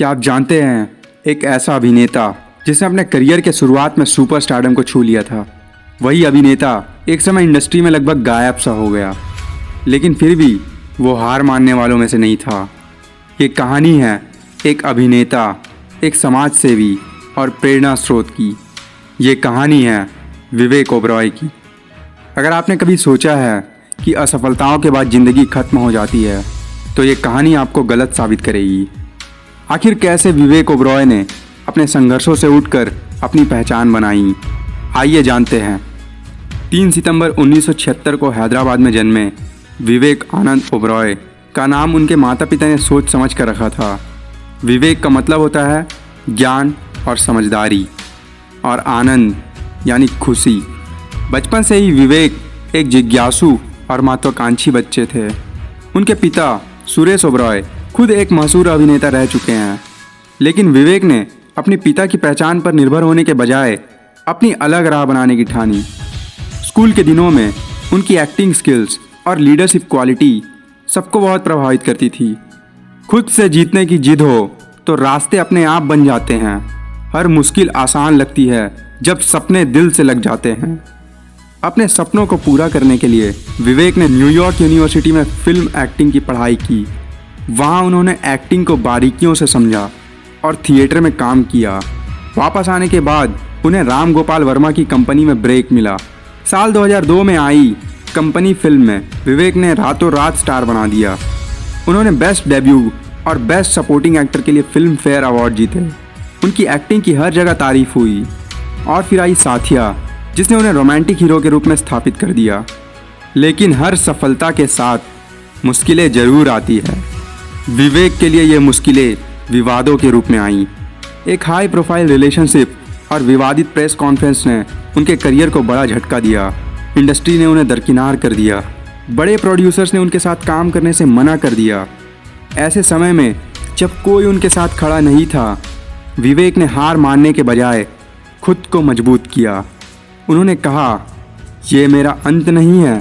क्या आप जानते हैं एक ऐसा अभिनेता जिसने अपने करियर के शुरुआत में सुपर स्टारडम को छू लिया था। वही अभिनेता एक समय इंडस्ट्री में लगभग गायब सा हो गया, लेकिन फिर भी वो हार मानने वालों में से नहीं था। ये कहानी है एक अभिनेता, एक समाज सेवी और प्रेरणा स्रोत की। ये कहानी है विवेक ओबरॉय की। अगर आपने कभी सोचा है कि असफलताओं के बाद ज़िंदगी खत्म हो जाती है, तो ये कहानी आपको गलत साबित करेगी। आखिर कैसे विवेक ओबरॉय ने अपने संघर्षों से उठकर अपनी पहचान बनाई, आइए जानते हैं। 3 सितंबर 1976 को हैदराबाद में जन्मे विवेक आनंद ओबरॉय का नाम उनके माता पिता ने सोच समझ कर रखा था। विवेक का मतलब होता है ज्ञान और समझदारी, और आनंद यानी खुशी। बचपन से ही विवेक एक जिज्ञासु और महत्वाकांक्षी बच्चे थे। उनके पिता सुरेश ओबरॉय खुद एक मशहूर अभिनेता रह चुके हैं, लेकिन विवेक ने अपने पिता की पहचान पर निर्भर होने के बजाय अपनी अलग राह बनाने की ठानी। स्कूल के दिनों में उनकी एक्टिंग स्किल्स और लीडरशिप क्वालिटी सबको बहुत प्रभावित करती थी। खुद से जीतने की जिद हो तो रास्ते अपने आप बन जाते हैं। हर मुश्किल आसान लगती है जब सपने दिल से लग जाते हैं। अपने सपनों को पूरा करने के लिए विवेक ने न्यूयॉर्क यूनिवर्सिटी में फिल्म एक्टिंग की पढ़ाई की। वहाँ उन्होंने एक्टिंग को बारीकियों से समझा और थिएटर में काम किया। वापस आने के बाद उन्हें राम गोपाल वर्मा की कंपनी में ब्रेक मिला। साल 2002 में आई कंपनी फिल्म में विवेक ने रातों रात स्टार बना दिया। उन्होंने बेस्ट डेब्यू और बेस्ट सपोर्टिंग एक्टर के लिए फिल्म फेयर अवार्ड जीते। उनकी एक्टिंग की हर जगह तारीफ हुई। और फिर आई साथिया, जिसने उन्हें रोमांटिक हीरो के रूप में स्थापित कर दिया। लेकिन हर सफलता के साथ मुश्किलें जरूर आती है। विवेक के लिए ये मुश्किलें विवादों के रूप में आईं। एक हाई प्रोफाइल रिलेशनशिप और विवादित प्रेस कॉन्फ्रेंस ने उनके करियर को बड़ा झटका दिया। इंडस्ट्री ने उन्हें दरकिनार कर दिया। बड़े प्रोड्यूसर्स ने उनके साथ काम करने से मना कर दिया। ऐसे समय में जब कोई उनके साथ खड़ा नहीं था, विवेक ने हार मानने के बजाय खुद को मजबूत किया। उन्होंने कहा, ये मेरा अंत नहीं है,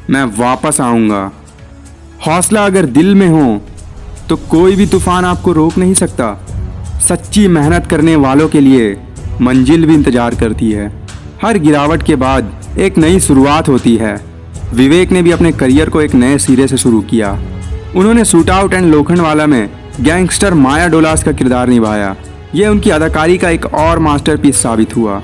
मैं वापस आऊँगा। हौसला अगर दिल में हो तो कोई भी तूफान आपको रोक नहीं सकता। सच्ची मेहनत करने वालों के लिए मंजिल भी इंतजार करती है। हर गिरावट के बाद एक नई शुरुआत होती है। विवेक ने भी अपने करियर को एक नए सिरे से शुरू किया। उन्होंने शूट आउट एंड लोखंडवाला में गैंगस्टर माया डोलास का किरदार निभाया। यह उनकी अदाकारी का एक और मास्टरपीस साबित हुआ।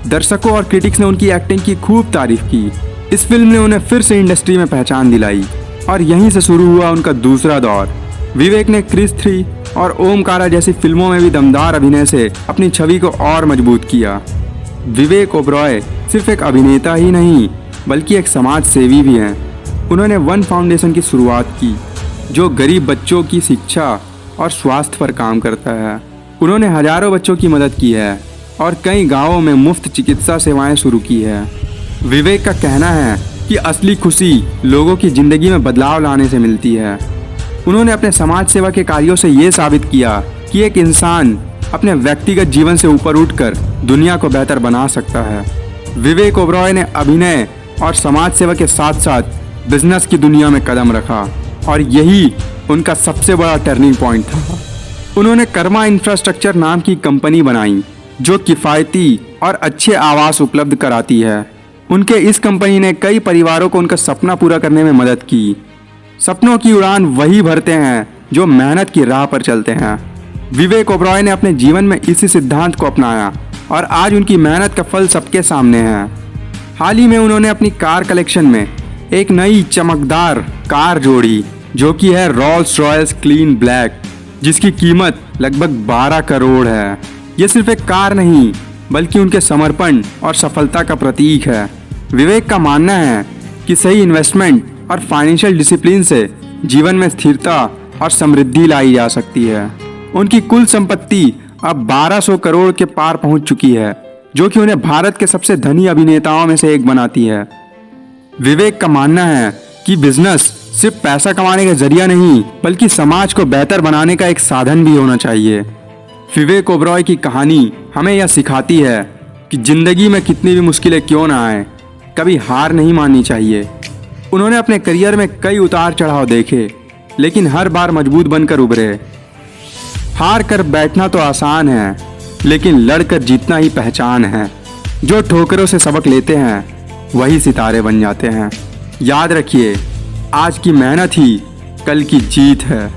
दर्शकों और क्रिटिक्स ने उनकी एक्टिंग की खूब तारीफ की। इस फिल्म ने उन्हें फिर से इंडस्ट्री में पहचान दिलाई और यहीं से शुरू हुआ उनका दूसरा दौर। विवेक ने क्रिस 3 और ओमकारा जैसी फिल्मों में भी दमदार अभिनय से अपनी छवि को और मजबूत किया। विवेक ओबरॉय सिर्फ एक अभिनेता ही नहीं, बल्कि एक समाज सेवी भी हैं। उन्होंने वन फाउंडेशन की शुरुआत की, जो गरीब बच्चों की शिक्षा और स्वास्थ्य पर काम करता है। उन्होंने हजारों बच्चों की मदद की है और कई गाँवों में मुफ्त चिकित्सा सेवाएं शुरू की है। विवेक का कहना है कि असली खुशी लोगों की ज़िंदगी में बदलाव लाने से मिलती है। उन्होंने अपने समाज सेवा के कार्यों से ये साबित किया कि एक इंसान अपने व्यक्तिगत जीवन से ऊपर उठकर दुनिया को बेहतर बना सकता है। विवेक ओबरॉय ने अभिनय और समाज सेवा के साथ साथ बिजनेस की दुनिया में कदम रखा, और यही उनका सबसे बड़ा टर्निंग पॉइंट था। उन्होंने कर्मा इंफ्रास्ट्रक्चर नाम की कंपनी बनाई, जो किफ़ायती और अच्छे आवास उपलब्ध कराती है। उनके इस कंपनी ने कई परिवारों को उनका सपना पूरा करने में मदद की। सपनों की उड़ान वही भरते हैं जो मेहनत की राह पर चलते हैं। विवेक ओबरॉय ने अपने जीवन में इसी सिद्धांत को अपनाया और आज उनकी मेहनत का फल सबके सामने है। हाल ही में उन्होंने अपनी कार कलेक्शन में एक नई चमकदार कार जोड़ी, जो कि है रोल्स रॉयस क्लीन ब्लैक, जिसकी कीमत लगभग 12 करोड़ है। ये सिर्फ एक कार नहीं, बल्कि उनके समर्पण और सफलता का प्रतीक है। विवेक का मानना है कि सही इन्वेस्टमेंट और फाइनेंशियल डिसिप्लिन से जीवन में स्थिरता और समृद्धि लाई जा सकती है। उनकी कुल संपत्ति अब 1200 करोड़ के पार पहुंच चुकी है, जो कि उन्हें भारत के सबसे धनी अभिनेताओं में से एक बनाती है। विवेक का मानना है कि बिजनेस सिर्फ पैसा कमाने का जरिया नहीं, बल्कि समाज को बेहतर बनाने का एक साधन भी होना चाहिए। विवेक ओबरॉय की कहानी हमें यह सिखाती है कि जिंदगी में कितनी भी मुश्किलें क्यों ना आए, कभी हार नहीं माननी चाहिए। उन्होंने अपने करियर में कई उतार चढ़ाव देखे, लेकिन हर बार मजबूत बनकर उभरे। हार कर बैठना तो आसान है, लेकिन लड़कर जीतना ही पहचान है। जो ठोकरों से सबक लेते हैं वही सितारे बन जाते हैं। याद रखिए, आज की मेहनत ही कल की जीत है।